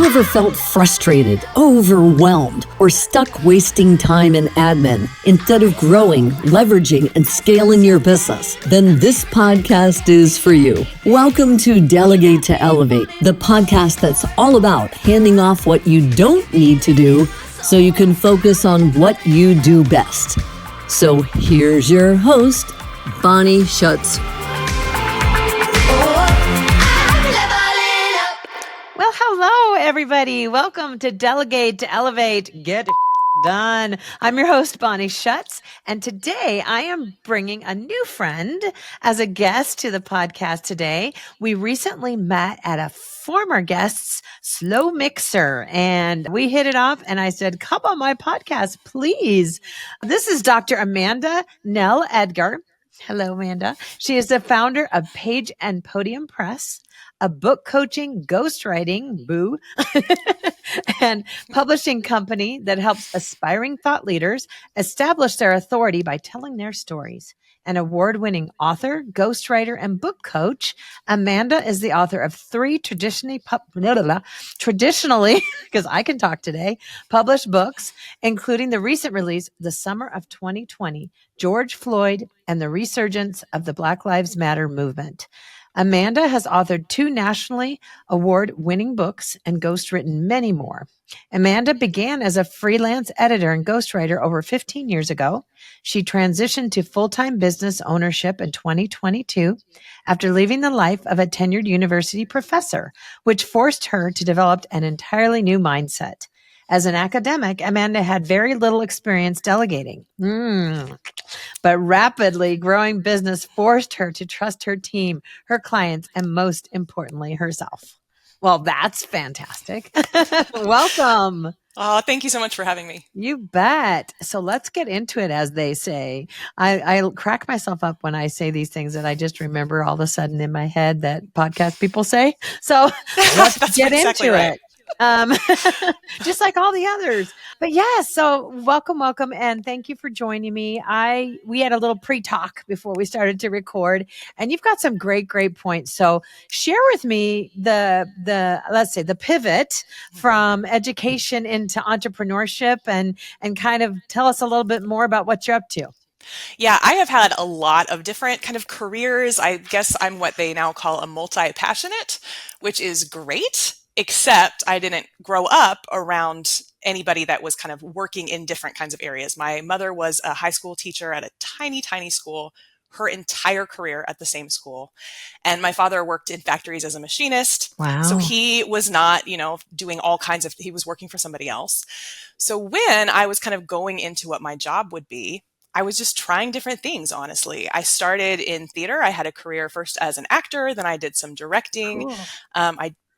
you ever felt frustrated, overwhelmed, or stuck wasting time in admin instead of growing, leveraging, and scaling your business? Then this podcast is for you. Welcome to Delegate to Elevate, the podcast that's all about handing off what you don't need to do so you can focus on what you do best. So here's your host, Bonnie Schutz. Well, hello, everybody. Welcome to Delegate to Elevate. Get done. I'm your host, Bonnie Schutz, and today I am bringing a new friend as a guest to the podcast today. We recently met at a former guest's slow mixer, and we hit it off, and I said, come on my podcast, please. This is Dr. Amanda Nell Edgar. Hello, Amanda. She is the founder of Page and Podium Press, a book coaching, ghostwriting, and publishing company that helps aspiring thought leaders establish their authority by telling their stories. An award-winning author, ghostwriter, and book coach, Amanda is the author of 3 traditionally, because I can talk today, published books, including the recent release, The Summer of 2020, George Floyd and the Resurgence of the Black Lives Matter Movement. Amanda has authored 2 nationally award-winning books and ghostwritten many more. Amanda began as a freelance editor and ghostwriter over 15 years ago. She transitioned to full-time business ownership in 2022 after leaving the life of a tenured university professor, which forced her to develop an entirely new mindset. As an academic, Amanda had very little experience delegating. But rapidly growing business forced her to trust her team, her clients, and most importantly, herself. Well, that's fantastic. Welcome. Oh, thank you so much for having me. You bet. So let's get into it, as they say. I crack myself up when I say these things that I just remember all of a sudden in my head that podcast people say. So let's get exactly into right. it. Just like all the others. But yeah, so welcome. And thank you for joining me. We had a little pre-talk before we started to record, and you've got some great points. So share with me let's say the pivot from education into entrepreneurship and kind of tell us a little bit more about what you're up to. Yeah, I have had a lot of different kind of careers. I guess I'm what they now call a multi-passionate, which is great. Except I didn't grow up around anybody that was kind of working in different kinds of areas. My mother was a high school teacher at a tiny school, her entire career at the same school. And my father worked in factories as a machinist. Wow. So he was not, doing all kinds of, he was working for somebody else. So when I was kind of going into what my job would be, I was just trying different things, honestly. I started in theater. I had a career first as an actor, then I did some directing. Cool.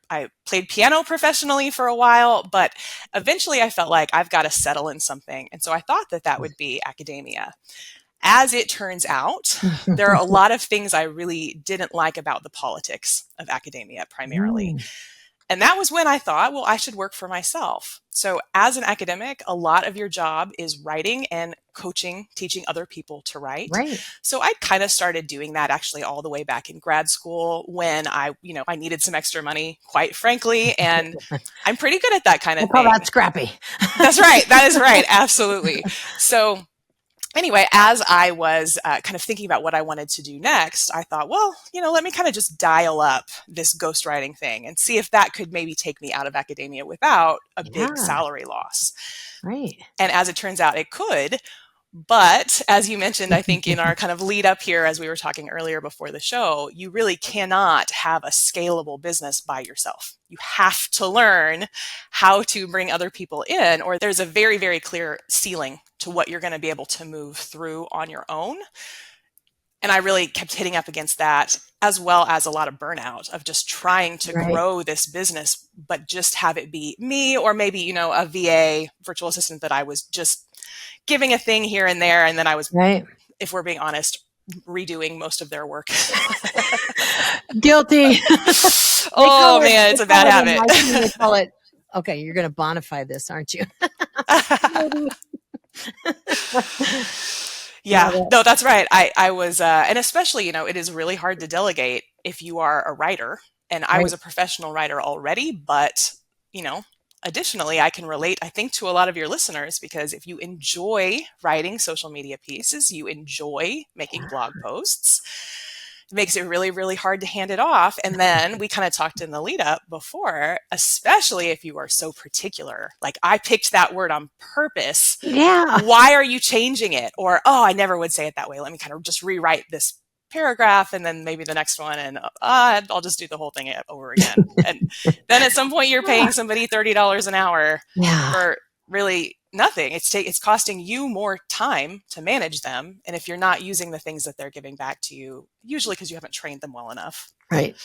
I played piano professionally for a while, but eventually I felt like I've got to settle in something. And so I thought that would be academia. As it turns out, there are a lot of things I really didn't like about the politics of academia primarily. And that was when I thought, well, I should work for myself. So as an academic, a lot of your job is writing and coaching, teaching other people to write. Right. So I kind of started doing that actually all the way back in grad school when I needed some extra money, quite frankly. And I'm pretty good at that kind of thing. We'll call that scrappy. That's right. That is right. Absolutely. So anyway, as I was kind of thinking about what I wanted to do next, I thought, well, let me kind of just dial up this ghostwriting thing and see if that could maybe take me out of academia without a big salary loss. Right. And as it turns out, it could. But as you mentioned, I think in our kind of lead up here, as we were talking earlier before the show, you really cannot have a scalable business by yourself. You have to learn how to bring other people in, or there's a very, very clear ceiling to what you're going to be able to move through on your own. And I really kept hitting up against that, as well as a lot of burnout of just trying to grow this business, but just have it be me, or maybe, a VA, virtual assistant, that I was just giving a thing here and there. And then I was, if we're being honest, redoing most of their work. Guilty. Oh man, it's a bad habit. They call it, okay, you're going to bonify this, aren't you? Yeah, no, that's right. I was, and especially, it is really hard to delegate if you are a writer. And I was a professional writer already, but additionally, I can relate, I think, to a lot of your listeners, because if you enjoy writing social media pieces, you enjoy making blog posts, it makes it really, really hard to hand it off. And then we kind of talked in the lead up before, especially if you are so particular, like I picked that word on purpose. Yeah. Why are you changing it? Or, oh, I never would say it that way. Let me kind of just rewrite this paragraph and then maybe the next one, and I'll just do the whole thing over again. And then at some point you're paying somebody $30 an hour for really nothing. It's costing you more time to manage them. And if you're not using the things that they're giving back to you, usually because you haven't trained them well enough, right,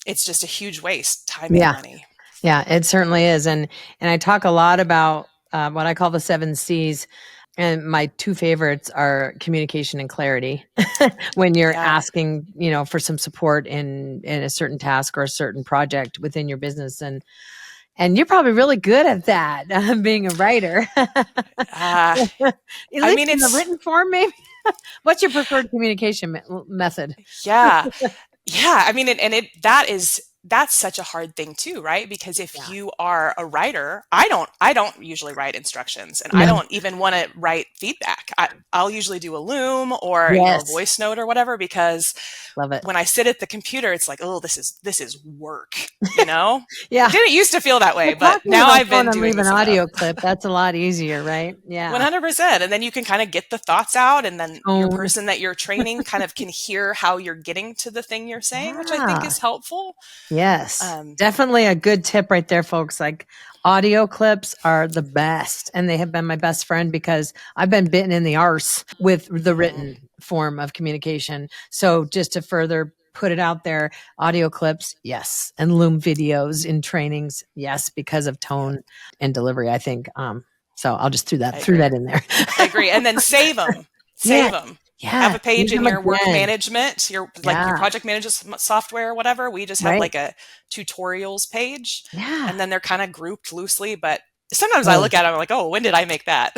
it's just a huge waste, time and money. Yeah, it certainly is. And I talk a lot about what I call the 7 C's. And my 2 favorites are communication and clarity. When you're asking, for some support in a certain task or a certain project within your business. And you're probably really good at that, being a writer. At least in the written form, maybe. What's your preferred communication method? Yeah. I mean, that's such a hard thing too, right? Because if you are a writer, I don't usually write instructions, and I don't even want to write feedback. I'll usually do a Loom or a voice note or whatever, because when I sit at the computer, it's like, oh, this is work, Yeah. It didn't used to feel that way, but now I've been doing an audio clip. That's a lot easier, right? Yeah. 100%. And then you can kind of get the thoughts out, and then your person that you're training kind of can hear how you're getting to the thing you're saying, which I think is helpful. Yes. Definitely a good tip right there, folks. Like, audio clips are the best, and they have been my best friend because I've been bitten in the arse with the written form of communication. So just to further put it out there, audio clips, yes. And Loom videos in trainings, yes, because of tone and delivery, I think. So I'll just threw that in there. I agree. And then save them. Save them. Yeah. Have a page in your work management, your project management software or whatever. We just have like a tutorials page. Yeah. And then they're kind of grouped loosely, but sometimes I look at them, I'm like, oh, when did I make that?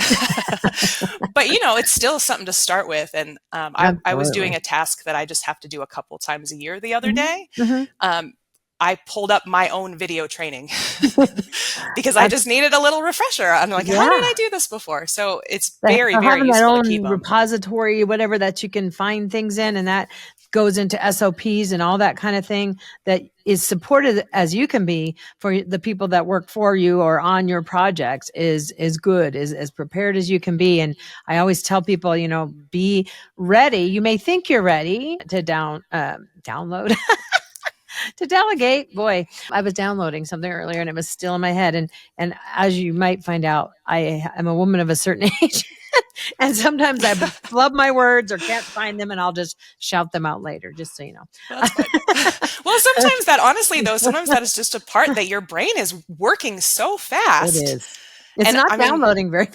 But it's still something to start with. And I was doing a task that I just have to do a couple times a year the other day. I pulled up my own video training because I just needed a little refresher. I'm like, how did I do this before? So it's very, very useful to keep them. Repository, whatever that you can find things in, and that goes into SOPs and all that kind of thing that is supported as you can be for the people that work for you or on your projects is good, is as prepared as you can be. And I always tell people, be ready. You may think you're ready to download. To delegate. Boy, I was downloading something earlier and it was still in my head. And as you might find out, I am a woman of a certain age. And sometimes I flub my words or can't find them, and I'll just shout them out later, just so you know. Well, sometimes that is just a part that your brain is working so fast. It is. It's not downloading very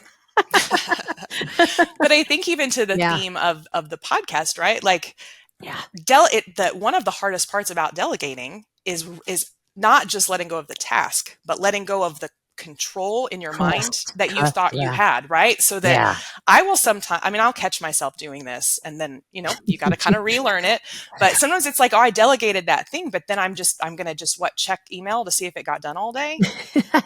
fast. But I think even to the theme of the podcast, right? Like, one of the hardest parts about delegating is not just letting go of the task, but letting go of the control in your mind that you thought you had, right? So that I will sometimes, I'll catch myself doing this, and then, you got to kind of relearn it. But sometimes it's like, oh, I delegated that thing, but then I'm going to just check email to see if it got done all day.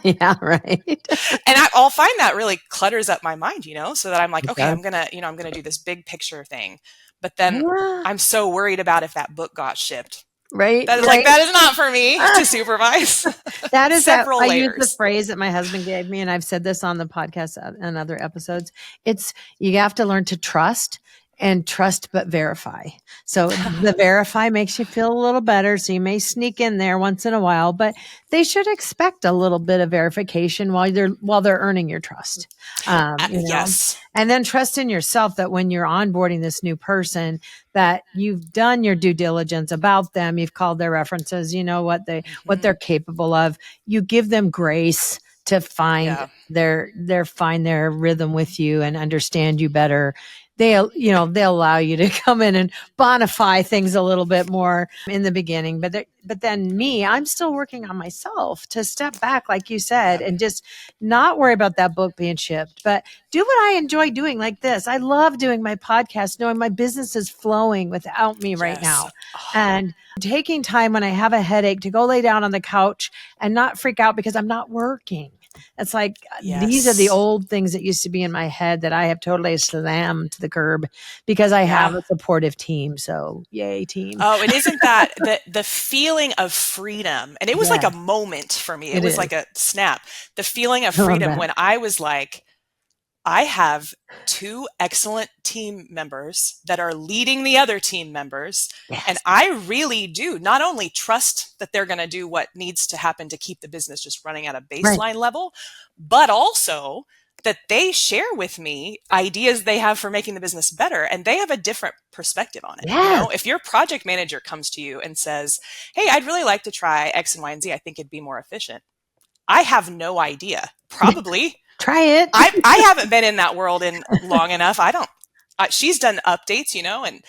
Yeah, right. And I'll find that really clutters up my mind, so that I'm like, okay, I'm going to do this big picture thing. But then I'm so worried about if that book got shipped. Right. That is that is not for me to supervise. That is several layers. I use the phrase that my husband gave me, and I've said this on the podcast and other episodes. It's, you have to learn to trust, and trust but verify. So the verify makes you feel a little better. So you may sneak in there once in a while, but they should expect a little bit of verification while they're earning your trust. Yes. And then trust in yourself that when you're onboarding this new person, that you've done your due diligence about them. You've called their references. You know what they're capable of. You give them grace to find their rhythm with you and understand you better. they'll allow you to come in and bonify things a little bit more in the beginning. But then me, I'm still working on myself to step back, like you said, and just not worry about that book being shipped, but do what I enjoy doing, like this. I love doing my podcast, knowing my business is flowing without me right Yes. now. And taking time when I have a headache to go lay down on the couch and not freak out because I'm not working. It's like these are the Yes. old things that used to be in my head that I have totally slammed to the curb because I have Yeah. a supportive team. So yay, team. Oh, and isn't that the feeling of freedom? And it was like Yeah. a moment for me. It It was is. like a snap. The feeling of I love freedom that. when I was like, I have two excellent team members that are leading the other team members. Yes. And I really do not only trust that they're going to do what needs to happen to keep the business just running at a baseline level, but also that they share with me ideas they have for making the business better. And they have a different perspective on it. Yes. You know, if your project manager comes to you and says, hey, I'd really like to try X and Y and Z. I think it'd be more efficient. I have no idea. Probably. Try it. I haven't been in that world in long enough. I don't. She's done updates, you know, and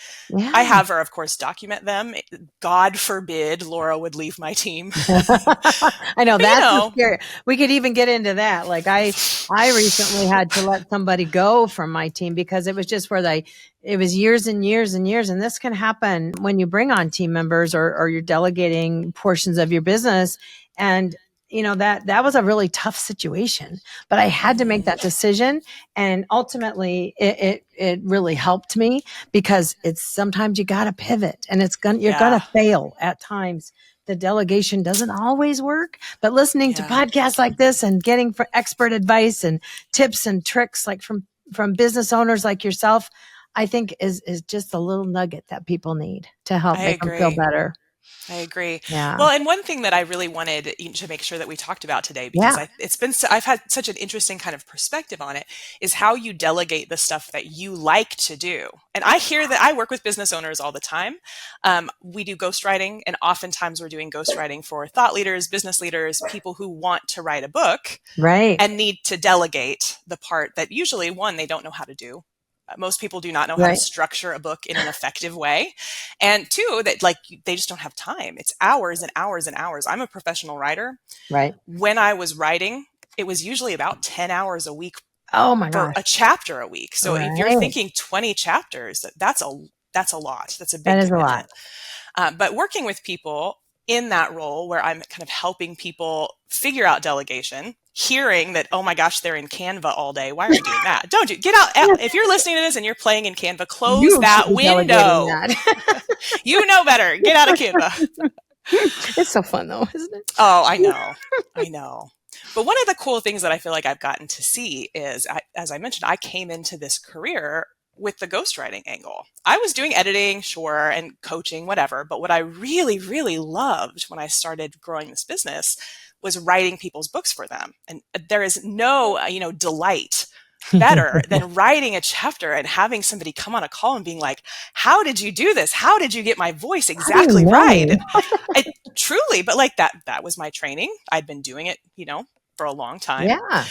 I have her, of course, document them. God forbid Laura would leave my team. I know that's scary. We could even get into that. Like I recently had to let somebody go from my team because it was just where it was years and years and years. And this can happen when you bring on team members or you're delegating portions of your business. And that was a really tough situation, but I had to make that decision. And ultimately it really helped me because sometimes you got to pivot and you're going to fail at times. The delegation doesn't always work, but listening to podcasts like this and getting expert advice and tips and tricks like from business owners like yourself, I think is just a little nugget that people need to help make them feel better. I agree. Yeah. Well, and one thing that I really wanted to make sure that we talked about today, because I've had such an interesting kind of perspective on it, is how you delegate the stuff that you like to do. And I hear that I work with business owners all the time. We do ghostwriting, and oftentimes we're doing ghostwriting for thought leaders, business leaders, people who want to write a book, right, and need to delegate the part that usually, one, they don't know how to do. Most people do not know how to structure a book in an effective way. And two, that they just don't have time. It's hours and hours and hours. I'm a professional writer. Right. When I was writing, it was usually about 10 hours a week for a chapter a week. So if you're thinking 20 chapters, that's a lot. That's a big commitment. That is a lot. But working with people in that role where I'm kind of helping people figure out delegation, hearing that, oh my gosh, they're in Canva all day. Why are you doing that? Get out. If you're listening to this and you're playing in Canva, close that window. You know better. Get out of Canva. It's so fun though, isn't it? Oh, I know. But one of the cool things that I feel like I've gotten to see is, as I mentioned, I came into this career with the ghostwriting angle. I was doing editing, sure, and coaching, whatever. But what I really, really loved when I started growing this business was writing people's books for them. And there is no, delight better than writing a chapter and having somebody come on a call and being like, how did you do this? How did you get my voice exactly right? And truly, but like that was my training. I'd been doing it, for a long time. Yeah.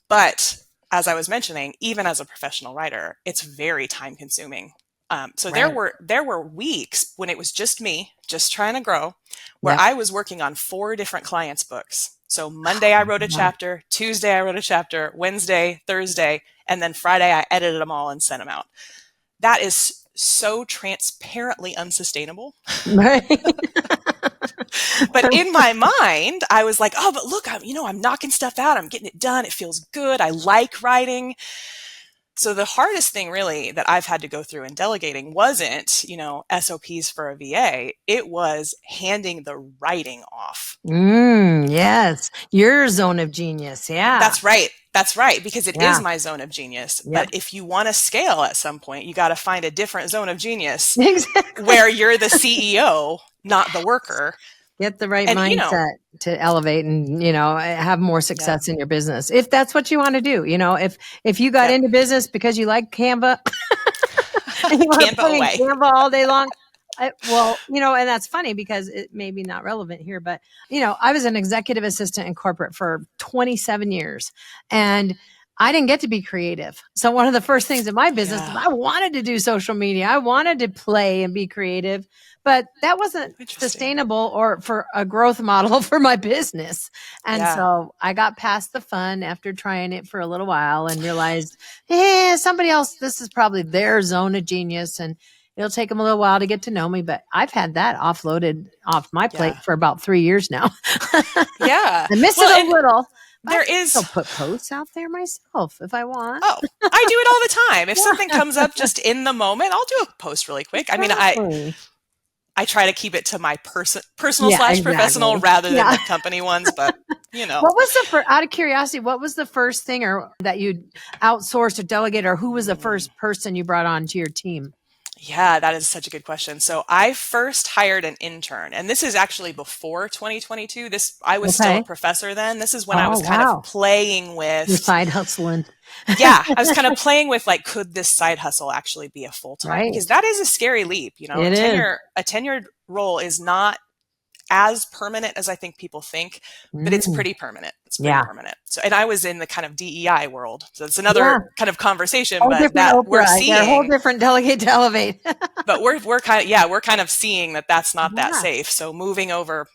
But as I was mentioning, even as a professional writer, it's very time consuming. So there were weeks when it was just me, just trying to grow, where I was working on 4 different clients' books. So Monday I wrote a chapter, Tuesday I wrote a chapter, Wednesday, Thursday, and then Friday I edited them all and sent them out. That is so transparently unsustainable. Right. But in my mind, I was like, oh, but look, I'm knocking stuff out. I'm getting it done. It feels good. I like writing. So the hardest thing really that I've had to go through in delegating wasn't, SOPs for a VA. It was handing the writing off. Yes. Your zone of genius. Yeah. That's right. Because it is my zone of genius. Yep. But if you want to scale at some point, you got to find a different zone of genius where you're the CEO, not the worker. Get the right mindset to elevate and, have more success in your business. If that's what you want to do, if you got into business because you like Canva and you want to play Canva all day long. And that's funny because it may be not relevant here, but, I was an executive assistant in corporate for 27 years and I didn't get to be creative. So one of the first things in my business, Yeah. I wanted to do social media. I wanted to play and be creative, but that wasn't sustainable or for a growth model for my business. And Yeah. so I got past the fun after trying it for a little while and realized, somebody else, this is probably their zone of genius, and it'll take them a little while to get to know me. But I've had that offloaded off my plate Yeah. for about 3 years now. Yeah. I miss Well, it a and little. there I can is still put posts out there myself if I want. Oh, I do it all the time. If Yeah. something comes up just in the moment, I'll do a post really quick. I mean, Exactly. I try to keep it to my personal Yeah, / professional exactly. rather than Yeah. the company ones, but you know. What was the out of curiosity, what was the first thing or that you outsourced or delegate, or who was the first person you brought on to your team? Yeah, that is such a good question. So I first hired an intern, and this is actually before 2022. I was still a professor then. This is when I was kind of playing with your side hustling. Yeah, I was kind of playing with like, could this side hustle actually be a full-time? Because that is a scary leap, you know. It is. A tenured role is not as permanent as I think people think, but it's pretty permanent. It's pretty permanent. So, and I was in the kind of DEI world, so it's another kind of conversation, but that we're seeing a whole different Delegate to Elevate. But we're kind of seeing that that's not that safe. So moving over,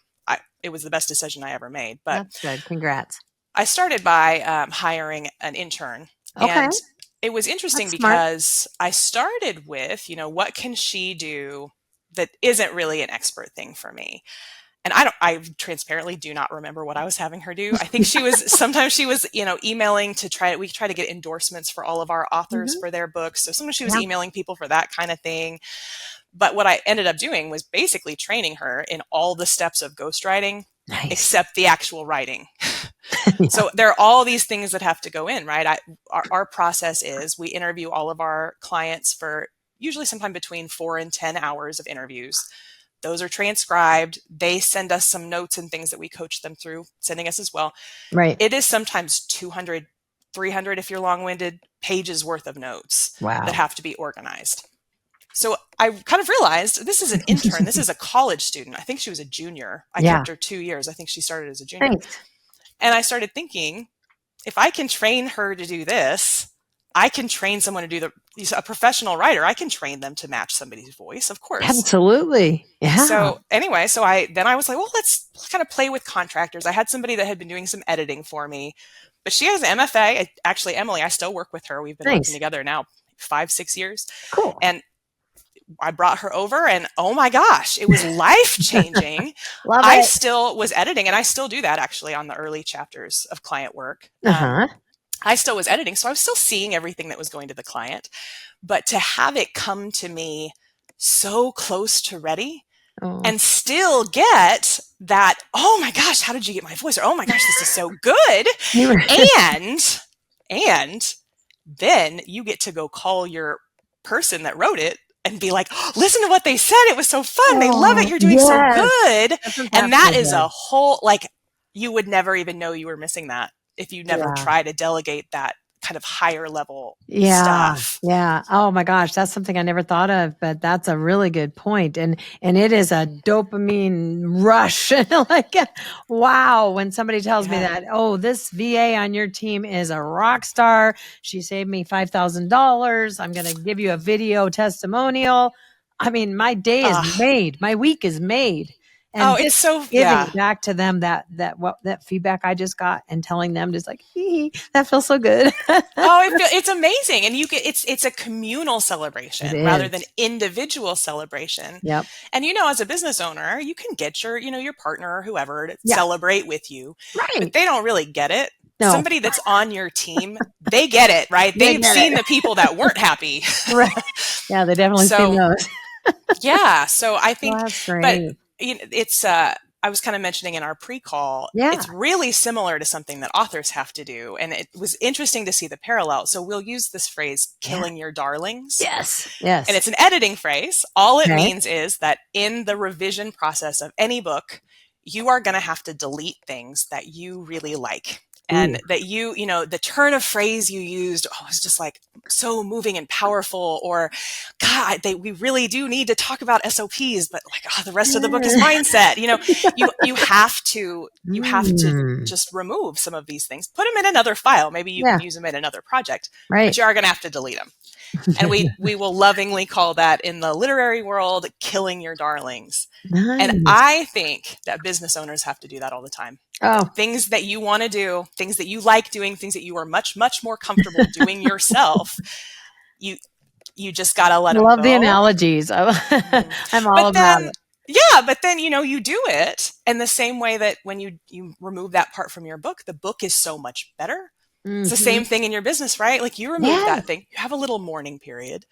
it was the best decision I ever made. But that's good. Congrats. I started by hiring an intern, and it was interesting because I started with, what can she do that isn't really an expert thing for me? And I transparently do not remember what I was having her do. I think sometimes she was, emailing we try to get endorsements for all of our authors for their books. So sometimes she was emailing people for that kind of thing. But what I ended up doing was basically training her in all the steps of ghostwriting, except the actual writing. So there are all these things that have to go in, right? Our process is we interview all of our clients for usually sometime between 4 and 10 hours of interviews. Those are transcribed. They send us some notes and things that we coach them through, sending us as well. Right. It is sometimes 200, 300, if you're long-winded, pages worth of notes that have to be organized. So I kind of realized this is an intern. This is a college student. I think she was a junior. I kept her 2 years. I think she started as a junior. And I started thinking, if I can train her to do this, I can train someone to do a professional writer. I can train them to match somebody's voice, of course. Absolutely. Yeah. So anyway, I was like, well, let's kind of play with contractors. I had somebody that had been doing some editing for me, but she has an MFA. Actually, Emily, I still work with her. We've been working together now 5-6 years. Cool. And I brought her over, and oh my gosh, it was life-changing. Love I it. still was editing, and I still do that actually on the early chapters of client work. I still was editing, so I was still seeing everything that was going to the client. But to have it come to me so close to ready and still get that, oh my gosh, how did you get my voice? Or, oh my gosh, this is so good. and then you get to go call your person that wrote it and be like, oh, listen to what they said. It was so fun. They love it. You're doing so good. And that is a whole, you would never even know you were missing that if you never try to delegate that kind of higher level stuff. Yeah. Oh my gosh. That's something I never thought of, but that's a really good point. And it is a dopamine rush. Wow. When somebody tells me that, oh, this VA on your team is a rock star. She saved me $5,000. I'm going to give you a video testimonial. I mean, my day is made. My week is made. And it's so giving back to them that feedback I just got and telling them just like, that feels so good. It's amazing. And it's a communal celebration rather than individual celebration. Yep. And as a business owner, you can get your partner or whoever to celebrate with you. Right. But they don't really get it. No. Somebody that's on your team, they get it, right? They've seen the people that weren't happy. Right. Yeah, they definitely seen those. Yeah. So I think that's great. But it's I was kind of mentioning in our pre-call, it's really similar to something that authors have to do. And it was interesting to see the parallel. So we'll use this phrase, killing your darlings. Yes. And it's an editing phrase. All it means is that in the revision process of any book, you are going to have to delete things that you really like. and that the turn of phrase you used was just like so moving and powerful, or God, we really do need to talk about SOPs, but like, the rest of the book is mindset. You have to just remove some of these things, put them in another file. Maybe you can use them in another project, but you are going to have to delete them. And we will lovingly call that in the literary world, killing your darlings. Nice. And I think that business owners have to do that all the time. Things that you want to do, things that you like doing, things that you are much, much more comfortable doing yourself. You just got to let them go. I love the analogies. I'm all about it. Yeah, but then, you do it in the same way that when you remove that part from your book, the book is so much better. It's the same thing in your business, right? Like you remove that thing, you have a little mourning period.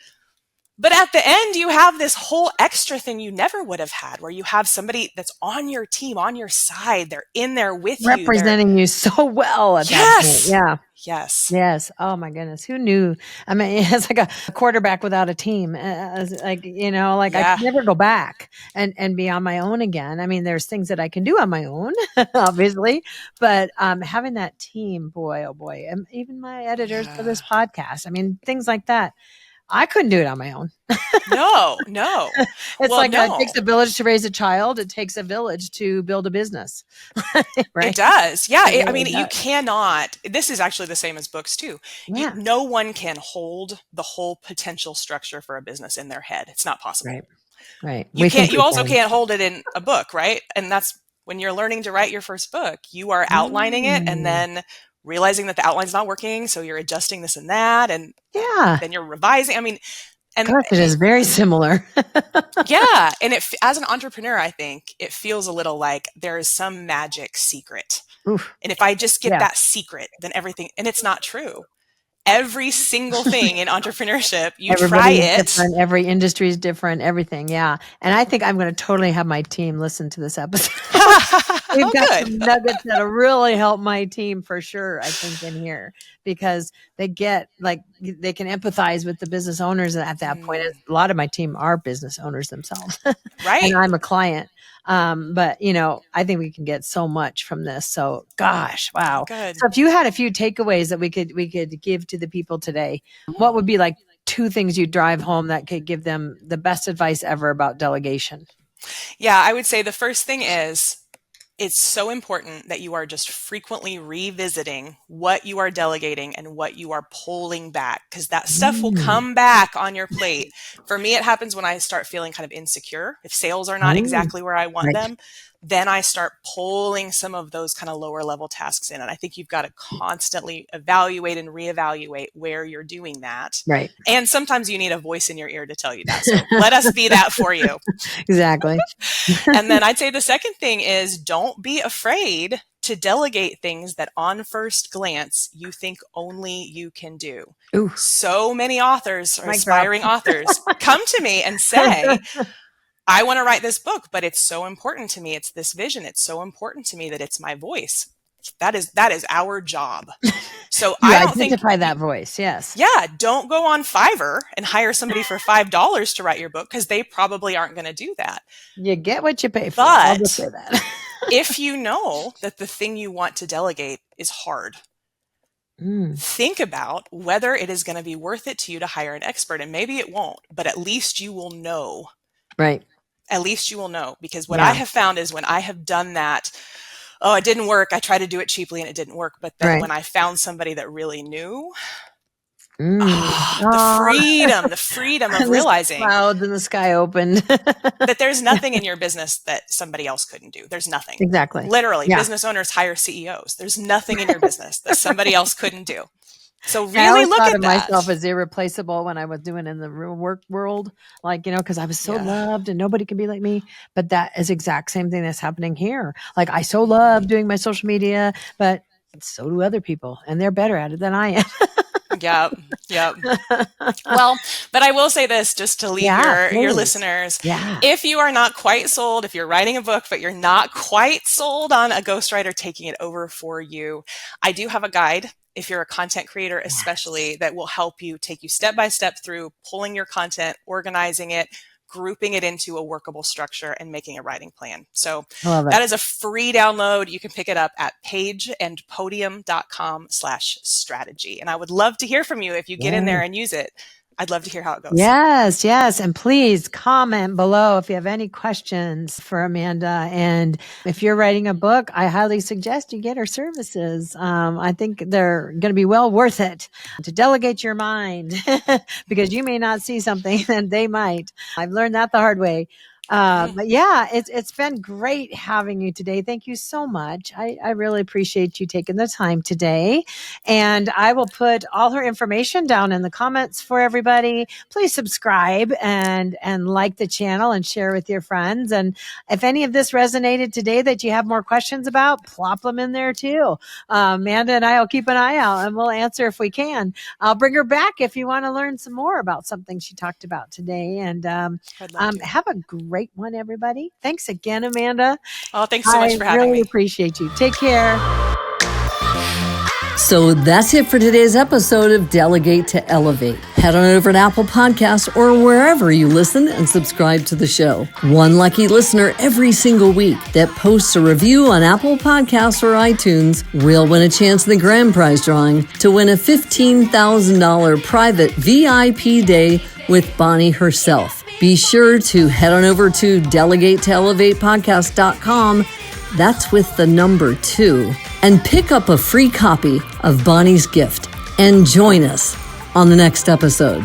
But at the end, you have this whole extra thing you never would have had, where you have somebody that's on your team, on your side. They're in there with you. Representing you so well at that point. Yeah. Yes. Oh my goodness. Who knew? I mean, it's like a quarterback without a team. I can never go back and be on my own again. I mean, there's things that I can do on my own, obviously, but having that team, boy, oh boy, and even my editors for this podcast. I mean, things like that. I couldn't do it on my own. No. It takes a village to raise a child. It takes a village to build a business. Right? It does. Yeah. You cannot, this is actually the same as books too. Yeah. No one can hold the whole potential structure for a business in their head. It's not possible. Right. You also can't hold it in a book, right? And that's when you're learning to write your first book, you are outlining it and then realizing that the outline's not working. So you're adjusting this and that. And then you're revising. I mean, and gosh, it is very similar. Yeah. And as an entrepreneur, I think it feels a little like there is some magic secret. Oof. And if I just get that secret, then everything, and it's not true. Every single thing in entrepreneurship, try it. Different. Every industry is different. Everything. Yeah. And I think I'm going to totally have my team listen to this episode. We've got some nuggets that'll really help my team for sure, I think, in here, because they get they can empathize with the business owners at that point. A lot of my team are business owners themselves. Right. And I'm a client. But I think we can get so much from this. So gosh, wow. Good. So if you had a few takeaways that we could give to the people today, what would be like 2 things you drive home that could give them the best advice ever about delegation? Yeah, I would say the first thing is it's so important that you are just frequently revisiting what you are delegating and what you are pulling back, because that stuff will come back on your plate. For me, it happens when I start feeling kind of insecure. If sales are not exactly where I want them, then I start pulling some of those kind of lower level tasks in. And I think you've got to constantly evaluate and reevaluate where you're doing that. Right. And sometimes you need a voice in your ear to tell you that. So let us be that for you. Exactly. And then I'd say the second thing is don't be afraid to delegate things that on first glance you think only you can do. Ooh. So many authors or aspiring authors come to me and say, I want to write this book, but it's so important to me. It's this vision. It's so important to me that it's my voice. That is our job. So I don't identify that voice. Yes. Yeah. Don't go on Fiverr and hire somebody for $5 to write your book, because they probably aren't going to do that. You get what you pay for. But I'll just say that. if you know that the thing you want to delegate is hard, think about whether it is going to be worth it to you to hire an expert. And maybe it won't, but at least you will know. Right. At least you will know, because what I have found is when I have done that, it didn't work. I tried to do it cheaply and it didn't work. But then when I found somebody that really knew, the freedom of realizing clouds in the sky opened that there's nothing in your business that somebody else couldn't do. There's nothing. Exactly. Literally, business owners hire CEOs. There's nothing in your business that somebody else couldn't do. So really look at that. I myself as irreplaceable when I was doing in the real work world, because I was so loved and nobody can be like me. But that is exact same thing that's happening here. Like I so love doing my social media, but so do other people, and they're better at it than I am. Yep. Well, but I will say this just to leave your listeners. Yeah. If you are not quite sold, if you're writing a book, but you're not quite sold on a ghostwriter taking it over for you, I do have a guide. If you're a content creator, especially, that will help you, take you step by step through pulling your content, organizing it, grouping it into a workable structure and making a writing plan. So I love it. that is a free download. You can pick it up at pageandpodium.com/strategy. And I would love to hear from you if you get in there and use it. I'd love to hear how it goes. Yes, yes. And please comment below if you have any questions for Amanda. And if you're writing a book, I highly suggest you get her services. I think they're going to be well worth it to delegate your mind because you may not see something and they might. I've learned that the hard way. But yeah, it's been great having you today. Thank you so much. I really appreciate you taking the time today. And I will put all her information down in the comments for everybody. Please subscribe and like the channel and share with your friends. And if any of this resonated today that you have more questions about, plop them in there too. Amanda and I will keep an eye out and we'll answer if we can. I'll bring her back if you want to learn some more about something she talked about today. And have a great one, everybody. Thanks again, Amanda. Oh, thanks so much for having me. I really appreciate you. Take care. So that's it for today's episode of Delegate to Elevate. Head on over to Apple Podcasts or wherever you listen and subscribe to the show. One lucky listener every single week that posts a review on Apple Podcasts or iTunes will win a chance in the grand prize drawing to win a $15,000 private VIP day with Bonnie herself. Be sure to head on over to delegatetoelevatepodcast.com. That's with the number 2. And pick up a free copy of Bonnie's gift. And join us on the next episode.